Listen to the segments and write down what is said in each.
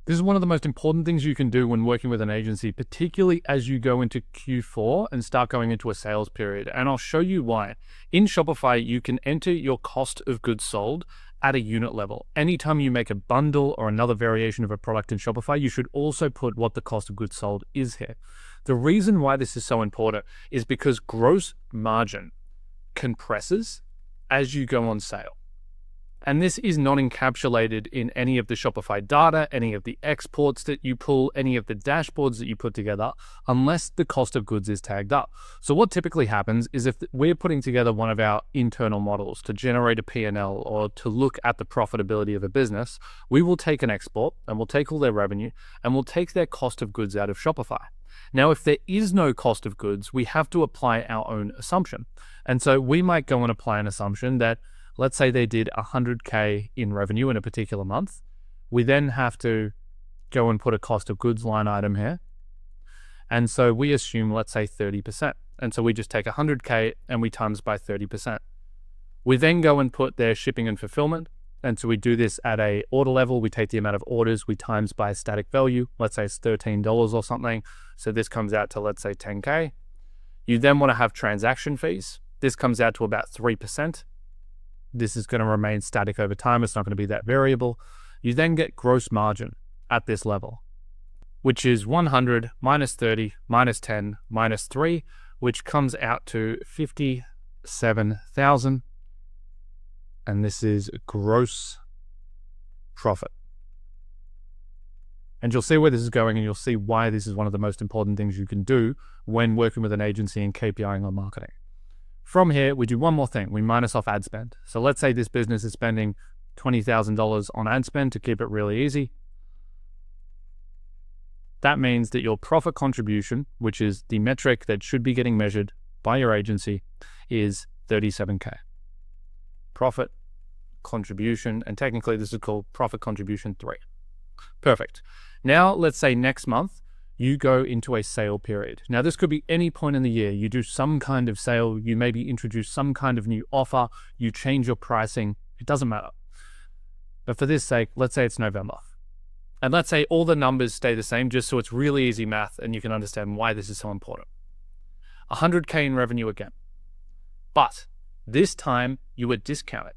This is one of the most important things you can do when working with an agency, particularly as you go into Q4 and start going into a sales period. And I'll show you why. In Shopify, you can enter your cost of goods sold at a unit level. Anytime you make a bundle or another variation of a product in Shopify, you should also put what the cost of goods sold is here. The reason why this is so important is because gross margin compresses as you go on sale. And this is not encapsulated in any of the Shopify data, any of the exports that you pull, any of the dashboards that you put together, unless the cost of goods is tagged up. So what typically happens is if we're putting together one of our internal models to generate a P&L or to look at the profitability of a business, we will take an export and we'll take all their revenue and we'll take their cost of goods out of Shopify. Now, if there is no cost of goods, we have to apply our own assumption. And so we might go and apply an assumption that, let's say they did 100K in revenue in a particular month. We then have to go and put a cost of goods line item here. And so we assume, let's say 30%. And so we just take 100K and we times by 30%. We then go and put their shipping and fulfillment. And so we do this at a order level. We take the amount of orders, we times by a static value. Let's say it's $13 or something. So this comes out to, let's say 10K. You then want to have transaction fees. This comes out to about 3%. This is going to remain static over time. It's not going to be that variable. You then get gross margin at this level, which is 100 minus 30 minus 10 minus 3, which comes out to 57,000. And this is gross profit. And you'll see where this is going, and you'll see why this is one of the most important things you can do when working with an agency and KPIing on marketing. From here, we do one more thing. We minus off ad spend. So let's say this business is spending $20,000 on ad spend to keep it really easy. That means that your profit contribution, which is the metric that should be getting measured by your agency, is 37K. Profit contribution, and technically this is called profit contribution 3. Perfect. Now, let's say next month, you go into a sale period. Now, this could be any point in the year. You do some kind of sale, you maybe introduce some kind of new offer, you change your pricing, it doesn't matter. But for this sake, let's say it's November. And let's say all the numbers stay the same, just so it's really easy math and you can understand why this is so important. 100K in revenue again. But this time you were discounted.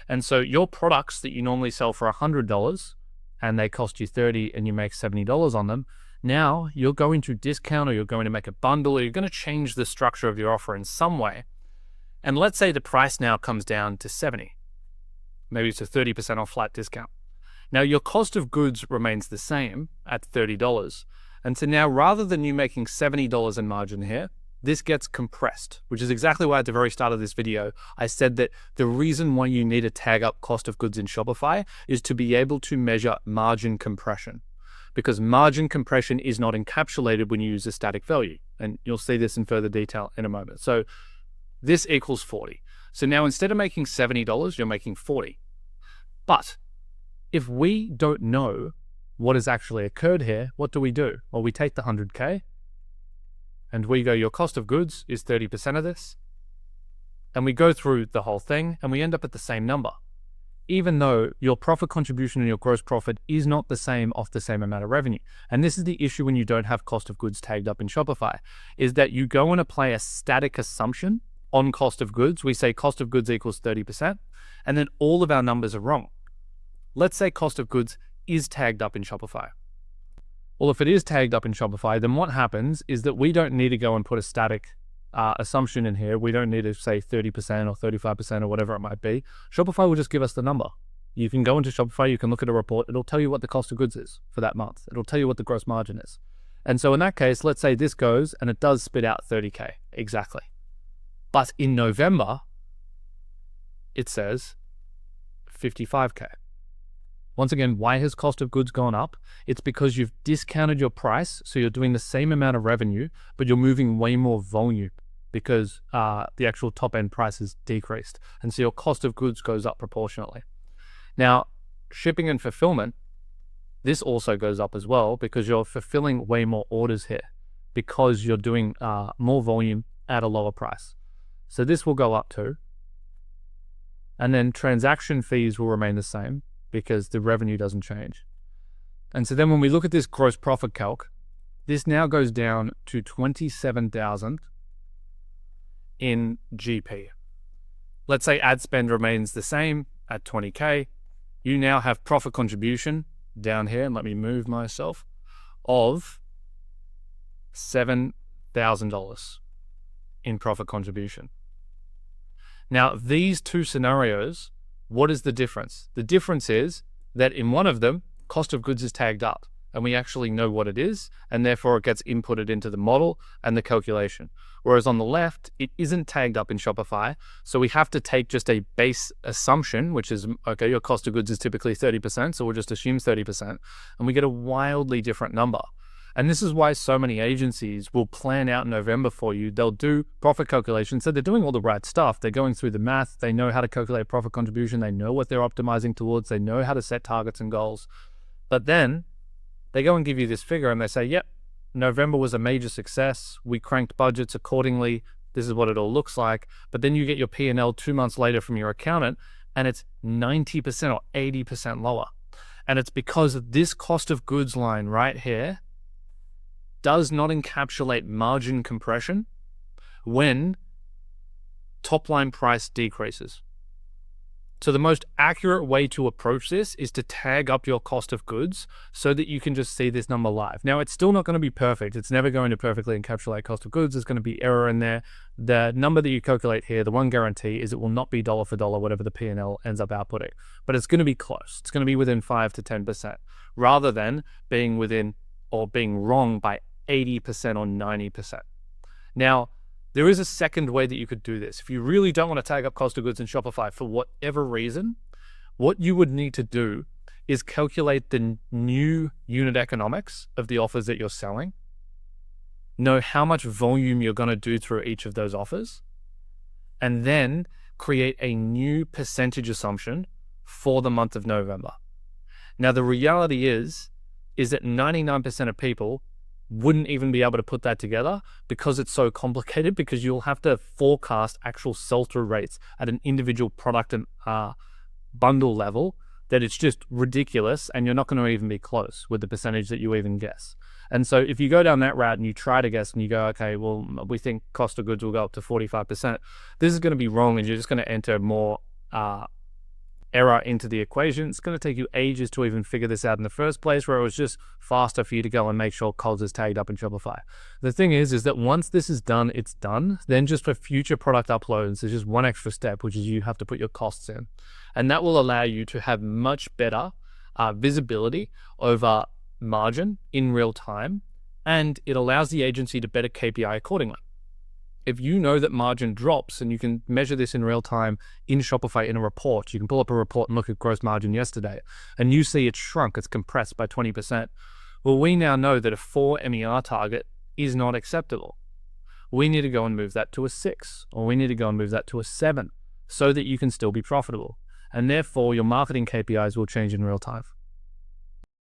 And so your products that you normally sell for $100 and they cost you $30 and you make $70 on them, now you're going to discount, or you're going to make a bundle, or you're going to change the structure of your offer in some way. And let's say the price now comes down to $70. Maybe it's a 30% off flat discount. Now your cost of goods remains the same at $30. And so now, rather than you making $70 in margin here, this gets compressed, which is exactly why at the very start of this video, I said that the reason why you need to tag up cost of goods in Shopify is to be able to measure margin compression. Because margin compression is not encapsulated when you use a static value. And you'll see this in further detail in a moment. So this equals 40. So now instead of making $70, you're making 40. But if we don't know what has actually occurred here, what do? Well, we take the 100K and we go, your cost of goods is 30% of this. And we go through the whole thing and we end up at the same number. Even though your profit contribution and your gross profit is not the same off the same amount of revenue. And this is the issue when you don't have cost of goods tagged up in Shopify, is that you go and apply a static assumption on cost of goods. We say cost of goods equals 30%, and then all of our numbers are wrong. Let's say cost of goods is tagged up in Shopify. Well, if it is tagged up in Shopify, then what happens is that we don't need to go and put a static assumption in here. We don't need to say 30% or 35% or whatever it might be. Shopify will just give us the number. You can go into Shopify, you can look at a report, it'll tell you what the cost of goods is for that month. It'll tell you what the gross margin is. And so in that case, let's say this goes and it does spit out 30K, exactly. But in November, it says 55K. Once again, why has cost of goods gone up? It's because you've discounted your price, so you're doing the same amount of revenue, but you're moving way more volume because the actual top end price is decreased. And so your cost of goods goes up proportionately. Now, shipping and fulfillment, this also goes up as well because you're fulfilling way more orders here because you're doing more volume at a lower price. So this will go up too. And then transaction fees will remain the same because the revenue doesn't change. And so then when we look at this gross profit calc, this now goes down to 27,000 in GP. Let's say ad spend remains the same at 20K. You now have profit contribution down here, and let me move myself, of $7,000 in profit contribution. Now, these two scenarios, what is the difference? The difference is that in one of them, cost of goods is tagged up, and we actually know what it is, and therefore it gets inputted into the model and the calculation. Whereas on the left, it isn't tagged up in Shopify, so we have to take just a base assumption, which is, okay, your cost of goods is typically 30%, so we'll just assume 30%, and we get a wildly different number. And this is why so many agencies will plan out November for you. They'll do profit calculations, so they're doing all the right stuff. They're going through the math, they know how to calculate profit contribution, they know what they're optimizing towards, they know how to set targets and goals. But then they go and give you this figure and they say, yep, November was a major success. We cranked budgets accordingly. This is what it all looks like. But then you get your P&L 2 months later from your accountant and it's 90% or 80% lower. And it's because this cost of goods line right here does not encapsulate margin compression when top line price decreases. So the most accurate way to approach this is to tag up your cost of goods so that you can just see this number live. Now, it's still not going to be perfect. It's never going to perfectly encapsulate cost of goods. There's going to be error in there. The number that you calculate here, the one guarantee is it will not be dollar for dollar, whatever the P&L ends up outputting, but it's going to be close. It's going to be within 5 to 10% rather than being within or being wrong by 80% or 90%. Now, there is a second way that you could do this. If you really don't want to tag up cost of goods in Shopify for whatever reason, what you would need to do is calculate the new unit economics of the offers that you're selling, know how much volume you're going to do through each of those offers, and then create a new percentage assumption for the month of November. Now, the reality is that 99% of people wouldn't even be able to put that together because it's so complicated, because you'll have to forecast actual sell-through rates at an individual product and bundle level that it's just ridiculous, and you're not going to even be close with the percentage that you even guess. And so if you go down that route and you try to guess and you go, okay, well, we think cost of goods will go up to 45%, this is going to be wrong, and you're just going to enter more error into the equation. It's going to take you ages to even figure this out in the first place, where it was just faster for you to go and make sure COGS is tagged up in Shopify. The thing is that once this is done, it's done. Then just for future product uploads, there's just one extra step, which is you have to put your costs in. And that will allow you to have much better visibility over margin in real time, and it allows the agency to better KPI accordingly. If you know that margin drops and you can measure this in real time in Shopify in a report, you can pull up a report and look at gross margin yesterday, and you see it's shrunk, it's compressed by 20%. Well, we now know that a 4 MER target is not acceptable. We need to go and move that to a 6, or we need to go and move that to a 7 so that you can still be profitable. And therefore, your marketing KPIs will change in real time.